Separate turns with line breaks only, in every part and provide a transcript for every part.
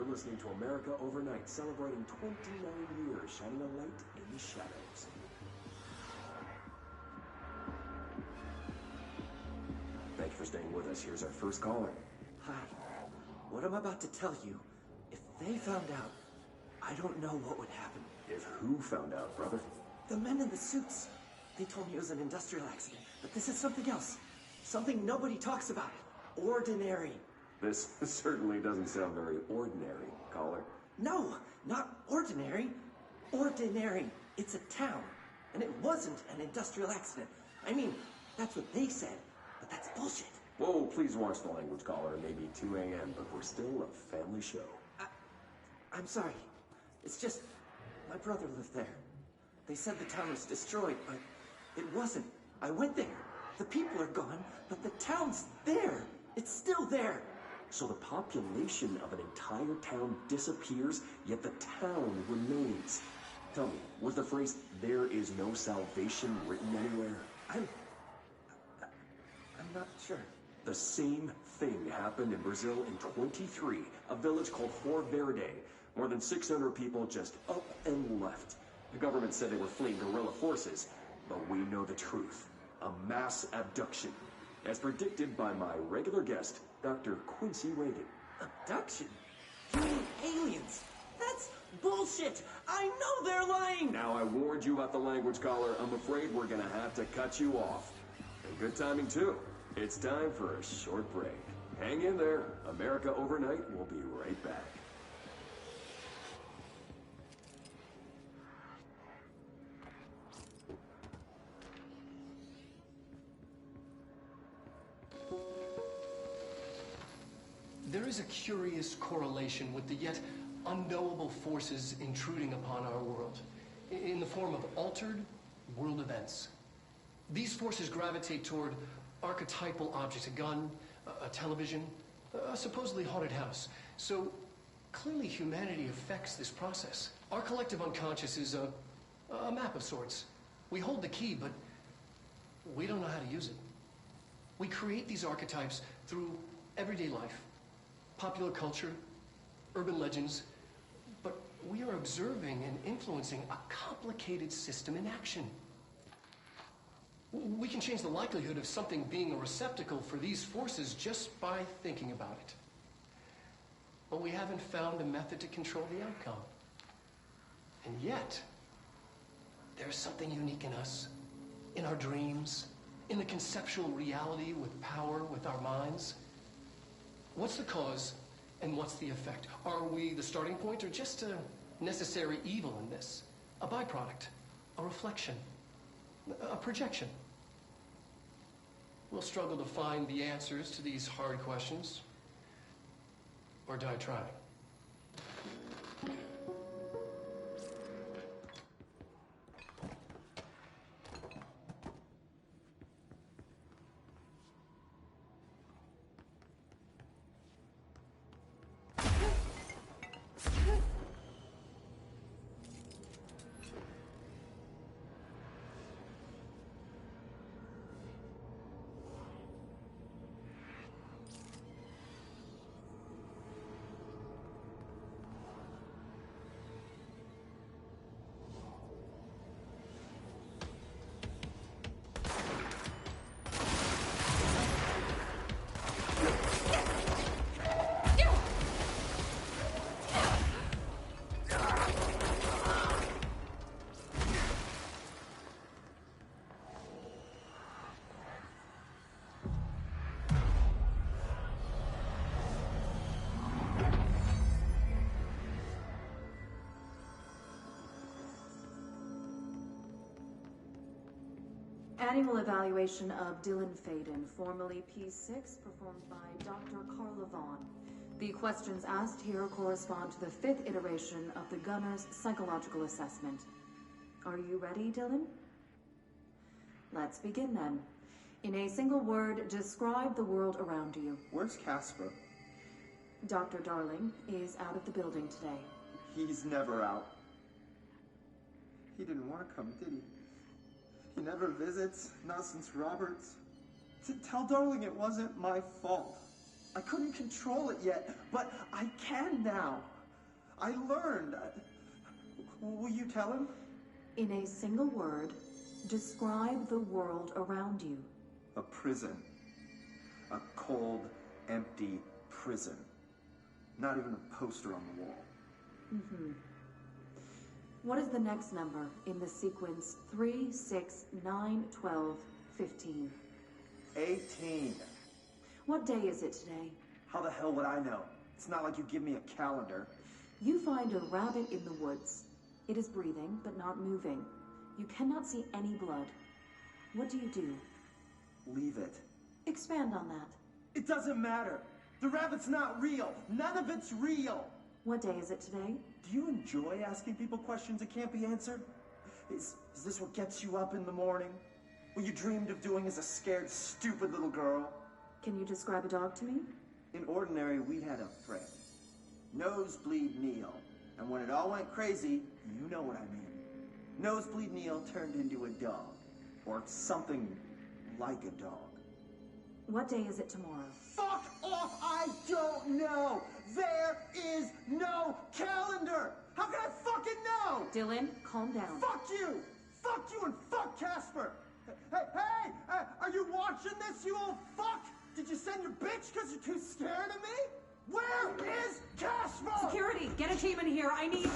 You're listening to America Overnight, celebrating 29 years, shining a light in the shadows. Thanks for staying with us. Here's our first caller.
Hi. What I'm about to tell you, if they found out, I don't know what would happen.
If who found out, brother?
The men in the suits. They told me it was an industrial accident, but this is something else. Something nobody talks about. Ordinary.
This certainly doesn't sound very ordinary, caller.
No, not ordinary. Ordinary. It's a town. And it wasn't an industrial accident. I mean, that's what they said, but that's bullshit.
Whoa, please watch the language, caller. It may be 2 a.m., but we're still a family show.
I'm sorry. It's just, my brother lived there. They said the town was destroyed, but it wasn't. I went there. The people are gone, but the town's there. It's still there.
So the population of an entire town disappears, yet the town remains. Tell me, was the phrase, "there is no salvation," written anywhere?
I'm not sure.
The same thing happened in Brazil in 23, a village called Fort Verde. More than 600 people just up and left. The government said they were fleeing guerrilla forces, but we know the truth. A mass abduction, as predicted by my regular guest, Dr. Quincy Reagan.
Abduction? You mean aliens? That's bullshit! I know they're lying!
Now, I warned you about the language, caller. I'm afraid we're gonna have to cut you off. And good timing, too. It's time for a short break. Hang in there. America Overnight will be right back.
There is a curious correlation with the yet unknowable forces intruding upon our world in the form of altered world events. These forces gravitate toward archetypal objects, a gun, a television, a supposedly haunted house. So clearly humanity affects this process. Our collective unconscious is a map of sorts. We hold the key, but we don't know how to use it. We create these archetypes through everyday life, popular culture, urban legends, but we are observing and influencing a complicated system in action. We can change the likelihood of something being a receptacle for these forces just by thinking about it. But we haven't found a method to control the outcome. And yet, there's something unique in us, in our dreams, in the conceptual reality with power with our minds. What's the cause and what's the effect? Are we the starting point or just a necessary evil in this? A byproduct, a reflection, a projection? We'll struggle to find the answers to these hard questions, or die trying.
Annual evaluation of Dylan Faden, formerly P6, performed by Dr. Carla Vaughn. The questions asked here correspond to the 5th iteration of the Gunner's psychological assessment. Are you ready, Dylan? Let's begin then. In a single word, describe the world around you.
Where's Casper?
Dr. Darling is out of the building today.
He's never out. He didn't want to come, did he? He never visits, not since Roberts. Tell Darling it wasn't my fault. I couldn't control it yet, but I can now. I learned. Will you tell him?
In a single word, describe the world around you.
A prison. A cold, empty prison. Not even a poster on the wall.
Mm-hmm. What is the next number in the sequence 3, 6, 9, 12, 15?
18.
What day is it today?
How the hell would I know? It's not like you give me a calendar.
You find a rabbit in the woods. It is breathing, but not moving. You cannot see any blood. What do you do?
Leave it.
Expand on that.
It doesn't matter. The rabbit's not real. None of it's real.
What day is it today?
Do you enjoy asking people questions that can't be answered? Is this what gets you up in the morning? What you dreamed of doing as a scared, stupid little girl?
Can you describe a dog to me?
In Ordinary, we had a friend. Nosebleed Neil. And when it all went crazy, you know what I mean. Nosebleed Neil turned into a dog. Or something like a dog.
What day is it tomorrow?
Fuck off! I don't know! There is no calendar! How can I fucking know?
Dylan, calm down.
Fuck you! Fuck you and fuck Casper! Hey! Are you watching this, you old fuck? Did you send your bitch because you're too scared of me? Where is Casper?
Security, get a team in here. I need...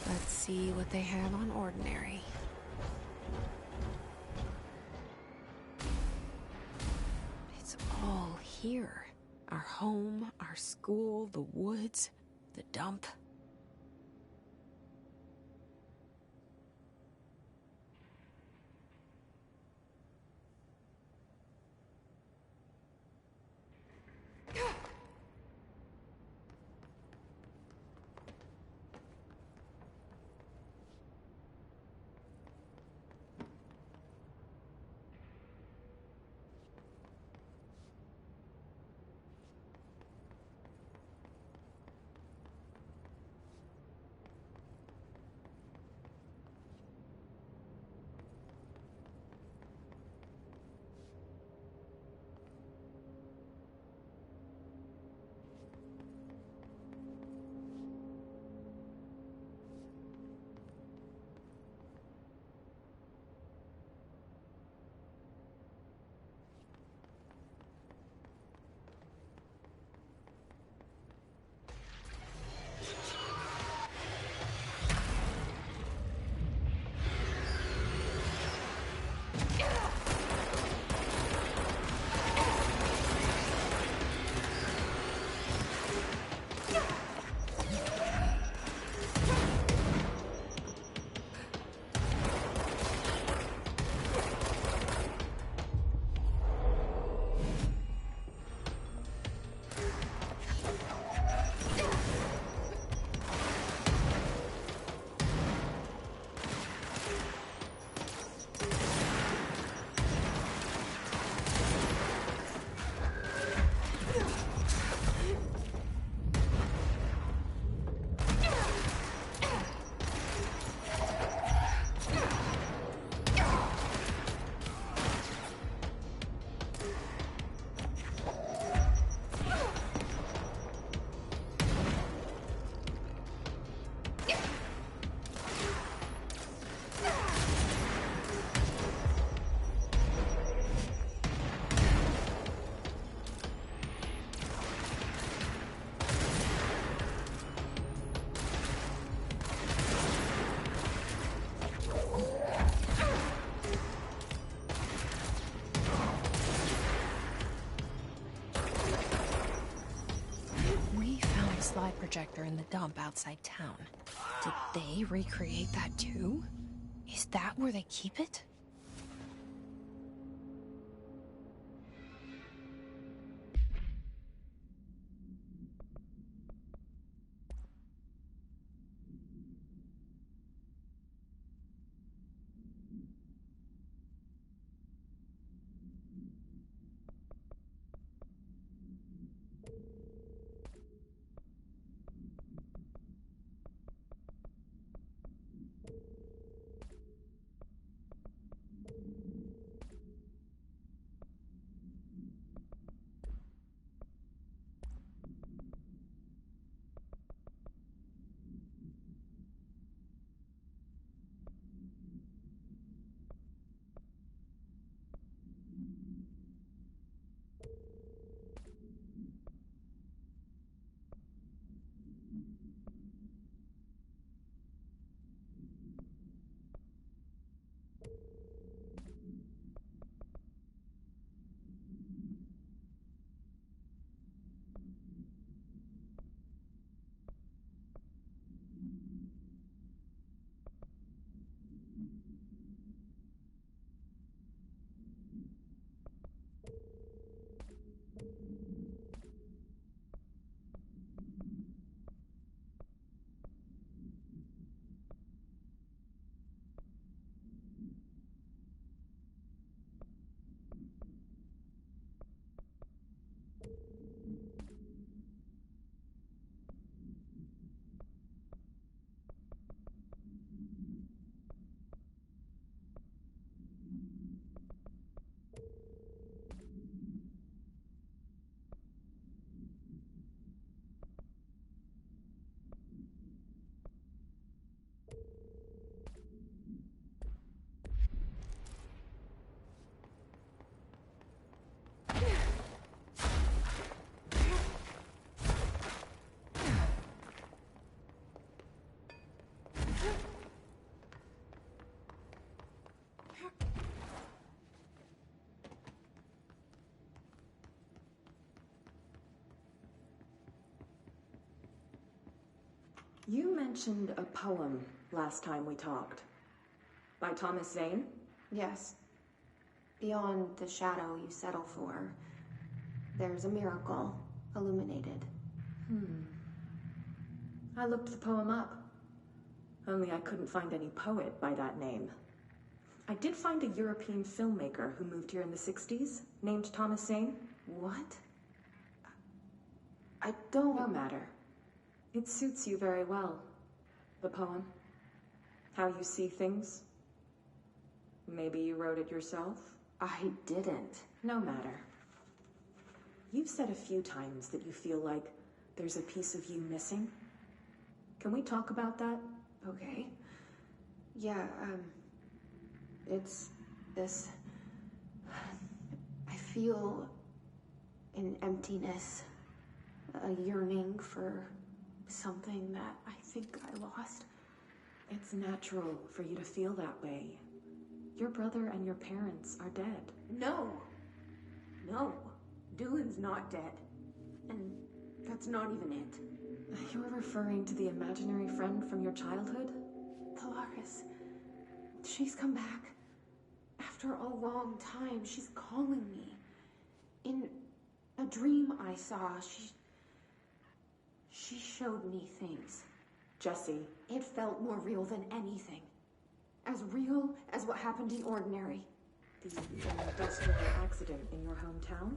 Let's see what they have on Ordinary. It's all here. Our home, our school, the woods, the dump. projector in the dump outside town. Did they recreate that too? Is that where they keep it?
You mentioned a poem last time we talked. By Thomas Zane?
Yes. Beyond the shadow you settle for, there's a miracle illuminated.
I looked the poem up. Only I couldn't find any poet by that name. I did find a European filmmaker who moved here in the 60s, named Thomas Zane.
What? I don't...
No matter. It suits you very well. The poem. How you see things. Maybe you wrote it yourself?
I didn't.
No matter. You've said a few times that you feel like there's a piece of you missing. Can we talk about that?
Okay. Yeah, it's this... I feel an emptiness, a yearning for something that I think I lost.
It's natural for you to feel that way. Your brother and your parents are dead.
No. No. Dylan's not dead. And that's not even it.
You're referring to the imaginary friend from your childhood?
Polaris. She's come back. After a long time, she's calling me. In a dream I saw, she showed me things.
Jesse.
It felt more real than anything. As real as what happened in Ordinary.
The industrial accident in your hometown?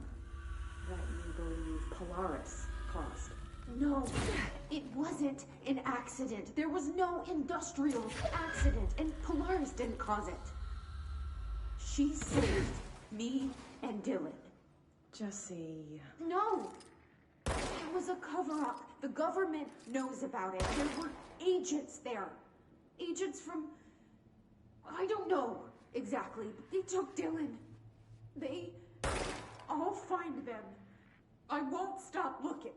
That you believe Polaris caused?
No, it wasn't an accident. There was no industrial accident, and Polaris didn't cause it. She saved me and Dylan.
Jesse...
No! It was a cover-up. The government knows about it. There were agents there. Agents from... I don't know exactly, but they took Dylan. I'll find them. I won't stop looking.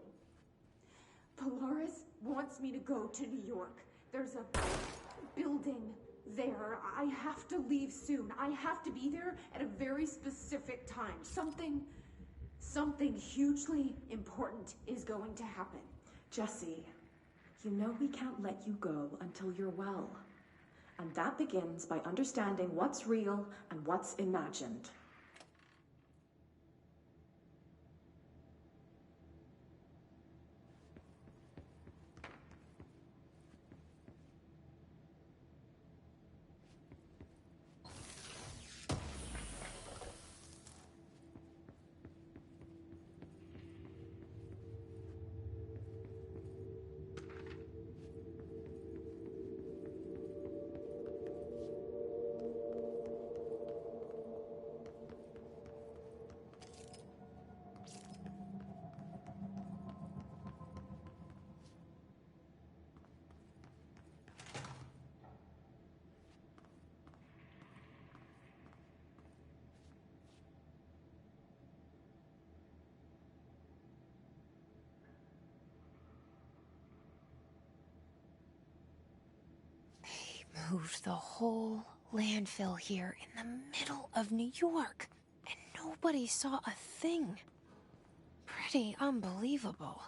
Polaris wants me to go to New York. There's a building there. I have to leave soon. I have to be there at a very specific time. Something hugely important is going to happen.
Jesse, You know we can't let you go until you're well. And that begins by understanding what's real and what's imagined.
Moved the whole landfill here in the middle of New York, and nobody saw a thing. Pretty unbelievable.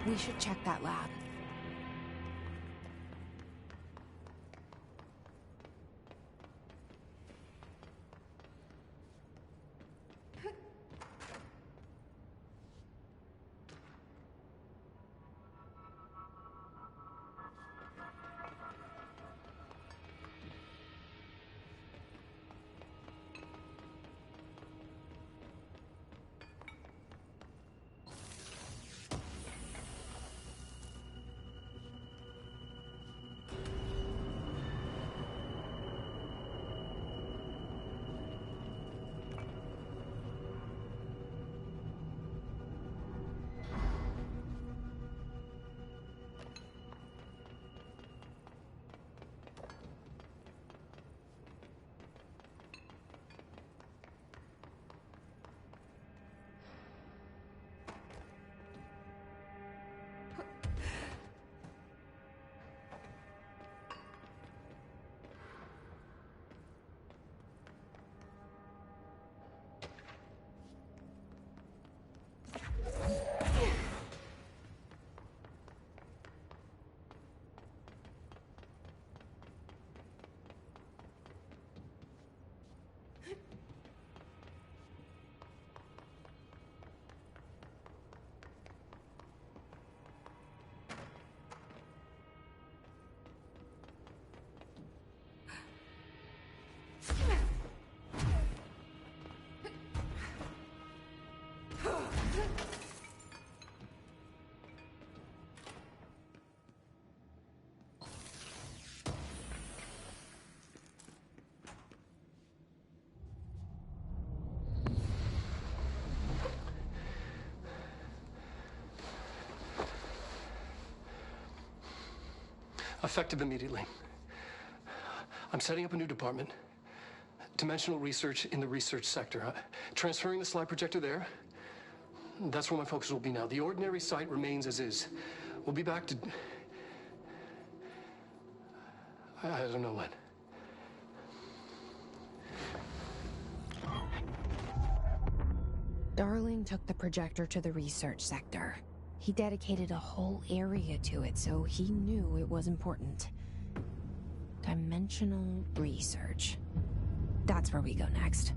We should check that lab.
Effective immediately. I'm setting up a new department. Dimensional research in the research sector. Transferring the slide projector there. That's where my focus will be now. The ordinary site remains as is. We'll be back to... I don't know when.
Darling took the projector to the research sector. He dedicated a whole area to it, so he knew it was important. Dimensional research. That's where we go next.